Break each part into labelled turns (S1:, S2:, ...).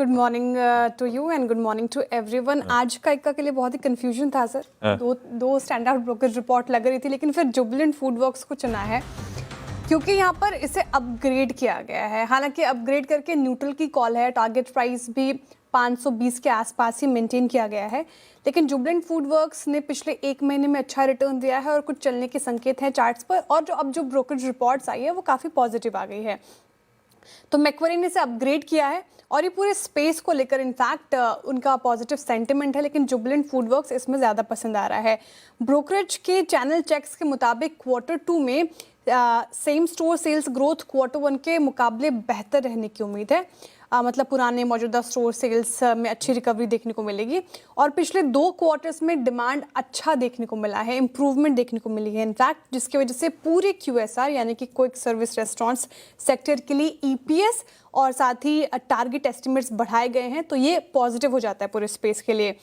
S1: Good morning to you and good morning to everyone. आज का इक्का के लिए बहुत ही कंफ्यूजन था सर। दो स्टैंड आउट ब्रोकरेज रिपोर्ट लग रही थी, लेकिन फिर जुबिलेंट फूडवर्क्स को चुना है क्योंकि यहाँ पर इसे अपग्रेड किया गया है। हालांकि अपग्रेड करके न्यूट्रल की कॉल है, टारगेट प्राइस भी 520 के आसपास ही मेंटेन किया गया है, लेकिन जुबिलेंट फूडवर्क्स ने पिछले एक महीने में अच्छा रिटर्न दिया है और कुछ चलने के संकेत हैं चार्ट्स पर, और जो ब्रोकरेज रिपोर्ट्स आई है वो काफ़ी पॉजिटिव आ गई है। तो मैक्वेरी ने इसे अपग्रेड किया है और ये पूरे स्पेस को लेकर इनफैक्ट उनका पॉजिटिव सेंटिमेंट है, लेकिन जुबिलेंट फूडवर्क्स इसमें ज़्यादा पसंद आ रहा है। ब्रोकरेज के चैनल चेक्स के मुताबिक Q2 में same store sales growth Q1 के मुकाबले बेहतर रहने की उम्मीद है। मतलब पुराने मौजूदा स्टोर सेल्स में अच्छी रिकवरी देखने को मिलेगी और पिछले 2 क्वार्टर्स में डिमांड अच्छा देखने को मिला है, इम्प्रूवमेंट देखने को मिली है इनफैक्ट, जिसकी वजह से पूरे QSR यानी कि क्विक सर्विस रेस्टोरेंट्स सेक्टर के लिए EPS और साथ ही टारगेट एस्टिमेट्स बढ़ाए गए हैं। तो ये पॉजिटिव हो जाता है पूरे स्पेस के लिए।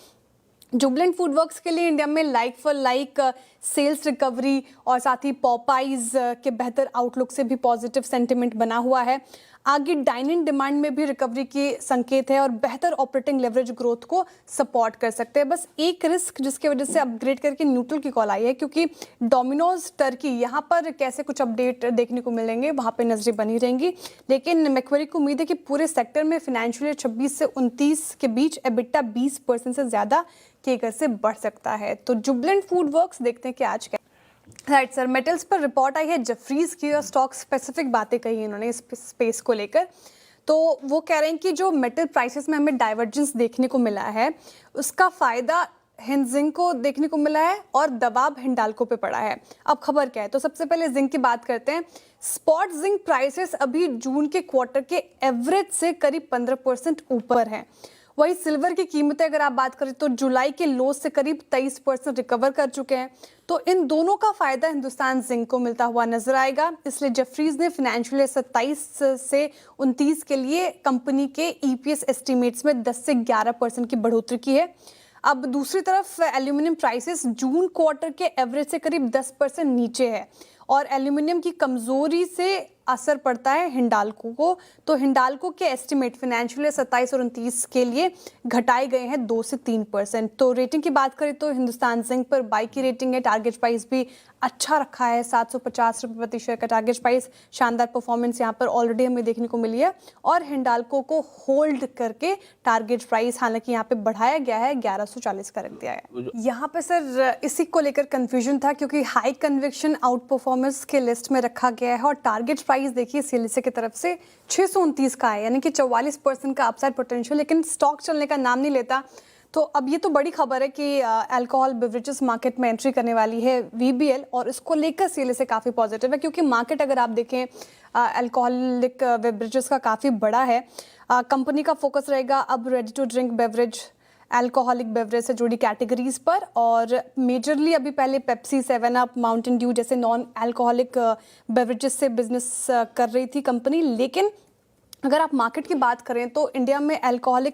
S1: जुबिलेंट फूडवर्क्स के लिए इंडिया में like for like sales recovery और साथ ही पॉपाइज के बेहतर आउटलुक से भी पॉजिटिव सेंटिमेंट बना हुआ है। आगे डाइनिंग डिमांड में भी रिकवरी के संकेत है और बेहतर ऑपरेटिंग लेवरेज ग्रोथ को सपोर्ट कर सकते हैं। बस एक रिस्क जिसकी वजह से अपग्रेड करके न्यूट्रल की कॉल आई है, क्योंकि डोमिनोज टर्की यहाँ पर कैसे कुछ अपडेट देखने को मिलेंगे वहाँ पे नजरें बनी रहेंगी, लेकिन मैक्वेरी को उम्मीद है कि पूरे सेक्टर में फाइनेंशियल ईयर 26 से 29 के बीच एबिटा 20% से ज़्यादा केकर से बढ़ सकता है। तो जुबिलेंट फूडवर्क्स देखते हैं कि आज क्या। राइट सर, मेटल्स पर रिपोर्ट आई है जेफरीज की और स्टॉक स्पेसिफिक बातें कही इन्होंने इस स्पेस को लेकर। तो वो कह रहे हैं कि जो मेटल प्राइसेस में हमें डाइवर्जेंस देखने को मिला है उसका फायदा जिंक को देखने को मिला है और दबाव हिंडाल्को पे पड़ा है। अब खबर क्या है, तो सबसे पहले जिंक की बात करते हैं। स्पॉट जिंक प्राइसेस अभी जून के क्वार्टर के एवरेज से करीब 15% ऊपर है। वही सिल्वर की कीमतें अगर आप बात करें तो जुलाई के लो से करीब 23% रिकवर कर चुके हैं। तो इन दोनों का फायदा हिंदुस्तान जिंक को मिलता हुआ नजर आएगा, इसलिए जेफरीज ने फाइनेंशियल 27 से 29 के लिए कंपनी के EPS एस्टिमेट्स में 10 से 11% की बढ़ोतरी की है। अब दूसरी तरफ एल्यूमिनियम प्राइसेस जून क्वार्टर के एवरेज से करीब 10% नीचे है और एल्यूमिनियम की कमजोरी से असर पड़ता है हिंडाल्को को। तो हिंडाल्को के एस्टिमेट फाइनेंशियल 27 और 29 के लिए घटाए गए हैं 2 से 3%। तो रेटिंग की बात करें तो हिंदुस्तान जिंक पर बाई की रेटिंग है, टारगेट प्राइस भी अच्छा रखा है, 750 रुपये प्रति शेयर का टारगेट प्राइस। शानदार परफॉर्मेंस यहाँ पर ऑलरेडी हमें देखने को मिली है और हिंडाल्को को होल्ड करके टारगेट प्राइस हालांकि यहाँ पे बढ़ाया गया है, 1140 का रख दिया है। यहाँ पे सर इसी को लेकर कंफ्यूजन था क्योंकि हाई कन्विक्शन आउट परफॉर्मेंस के लिस्ट में रखा गया है और टारगेट प्राइस देखिए सीएलएसए की तरफ से 629 का है, यानी कि 44% का अपसाइड पोटेंशियल, लेकिन स्टॉक चलने का नाम नहीं लेता। तो अब ये तो बड़ी खबर है कि अल्कोहल बेवरेजेस मार्केट में एंट्री करने वाली है VBL और इसको लेकर सीएलएसए काफ़ी पॉजिटिव है, क्योंकि मार्केट अगर आप देखें अल्कोहलिक बेवरेजेस का काफ़ी बड़ा है। कंपनी का फोकस रहेगा अब ready to drink beverage, alcoholic beverage से जुड़ी कैटेगरीज पर, और मेजरली अभी पहले पेप्सी, 7 अप, माउंटेन ड्यू जैसे नॉन अल्कोहलिक बेवरेजेस से बिजनेस कर रही थी कंपनी। लेकिन अगर आप मार्केट की बात करें तो इंडिया में अल्कोहल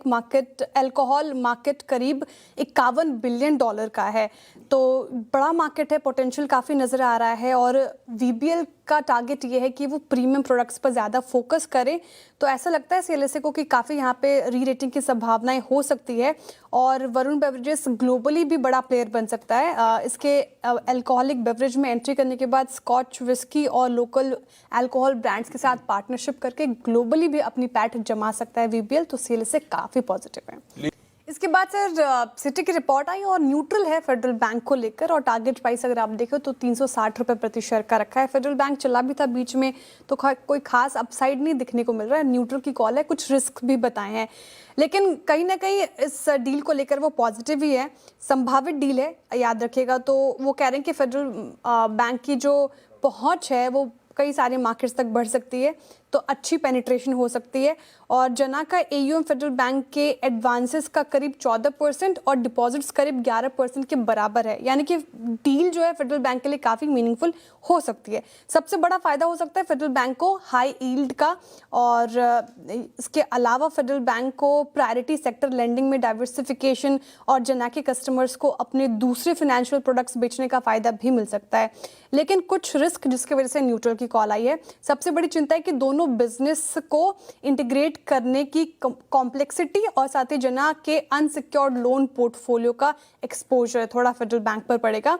S1: मार्केट करीब $51 बिलियन का है। तो बड़ा मार्केट है, पोटेंशियल काफ़ी नज़र आ रहा है और VBL का टारगेट ये है कि वो प्रीमियम प्रोडक्ट्स पर ज़्यादा फोकस करें। तो ऐसा लगता है सीएलएसए को कि काफ़ी यहाँ पे री रेटिंग की संभावनाएं हो सकती है और वरुण बेवरेजेस ग्लोबली भी बड़ा प्लेयर बन सकता है। इसके अल्कोहलिक बेवरेज में एंट्री करने के बाद स्कॉच विस्की और लोकल अल्कोहल ब्रांड्स के साथ पार्टनरशिप करके ग्लोबली भी अपनी पैठ जमा सकता है VBL। तो सीएलएसए काफ़ी पॉजिटिव है। इसके बाद सर सिटी की रिपोर्ट आई और न्यूट्रल है फेडरल बैंक को लेकर, और टारगेट प्राइस अगर आप देखो तो 360 रुपये प्रति शेयर का रखा है। फेडरल बैंक चला भी था बीच में, तो कोई खास अपसाइड नहीं दिखने को मिल रहा है। न्यूट्रल की कॉल है, कुछ रिस्क भी बताए हैं, लेकिन कहीं ना कहीं इस डील को लेकर वो पॉजिटिव ही है। संभावित डील है, याद रखिएगा। तो वो कह रहे हैं कि फेडरल बैंक की जो पहुँच है वो कई सारे मार्केट्स तक बढ़ सकती है, तो अच्छी पेनिट्रेशन हो सकती है। और जना का AUM फेडरल बैंक के एडवांसेस का करीब 14% और डिपॉजिट्स करीब 11% के बराबर है, यानी कि डील जो है फेडरल बैंक के लिए काफ़ी मीनिंगफुल हो सकती है। सबसे बड़ा फायदा हो सकता है फेडरल बैंक को हाई यील्ड का, और इसके अलावा फेडरल बैंक को प्रायोरिटी सेक्टर लेंडिंग में डाइवर्सिफिकेशन और जना के कस्टमर्स को अपने दूसरे फाइनेंशियल प्रोडक्ट्स बेचने का फायदा भी मिल सकता है। लेकिन कुछ रिस्क जिसकी वजह से न्यूट्रल की कॉल आई है। सबसे बड़ी चिंता है कि दोनों दोनों बिजनेस को इंटीग्रेट करने की कॉम्प्लेक्सिटी और साथ ही जना के अनसिक्योर्ड लोन पोर्टफोलियो का एक्सपोजर थोड़ा फेडरल बैंक पर पड़ेगा।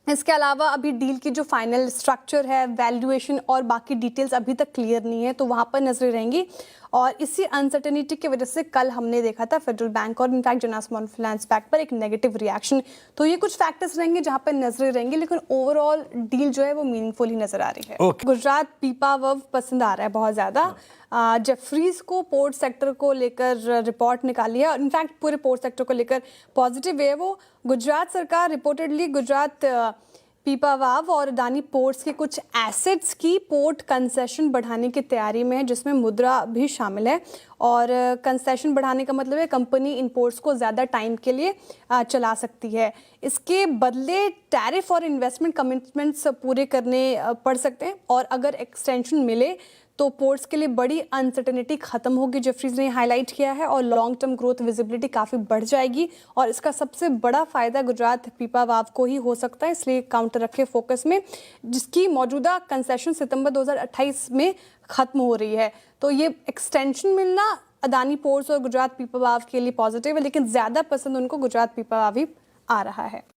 S1: इसके अलावा अभी डील की जो फाइनल स्ट्रक्चर है, वैल्यूएशन और बाकी डिटेल्स अभी तक क्लियर नहीं है, तो वहाँ पर नजरें रहेंगी। और इसी अनसर्टेनिटी की वजह से कल हमने देखा था फेडरल बैंक और इनफैक्ट जना स्मॉल फाइनेंस बैंक पर एक नेगेटिव रिएक्शन। तो ये कुछ फैक्टर्स रहेंगे जहाँ पर नजरें रहेंगी, लेकिन ओवरऑल डील जो है वो मीनिंगफुल ही नजर आ रही है। गुजरात पीपावाव पसंद आ रहा है बहुत ज़्यादा। जेफरीज को पोर्ट सेक्टर को लेकर रिपोर्ट निकाली है और इनफैक्ट पूरे पोर्ट सेक्टर को लेकर पॉजिटिव है वो। गुजरात सरकार रिपोर्टेडली गुजरात पीपावाव और अडानी पोर्ट्स के कुछ एसेट्स की पोर्ट कंसेशन बढ़ाने की तैयारी में है, जिसमें मुद्रा भी शामिल है। और कंसेशन बढ़ाने का मतलब है कंपनी इन पोर्ट्स को ज़्यादा टाइम के लिए चला सकती है। इसके बदले टैरिफ और इन्वेस्टमेंट कमिटमेंट्स पूरे करने पड़ सकते हैं और अगर एक्सटेंशन मिले तो पोर्ट्स के लिए बड़ी अनसर्टेनिटी खत्म होगी, जेफरीज ने हाईलाइट किया है, और लॉन्ग टर्म ग्रोथ विजिबिलिटी काफ़ी बढ़ जाएगी। और इसका सबसे बड़ा फायदा गुजरात पीपावाव को ही हो सकता है, इसलिए काउंटर रखे फोकस में, जिसकी मौजूदा कंसेशन सितंबर 2028 में खत्म हो रही है। तो ये एक्सटेंशन मिलना अडानी पोर्ट्स और गुजरात पीपावाव के लिए पॉजिटिव है, लेकिन ज़्यादा पसंद उनको गुजरात पीपावाव ही आ रहा है।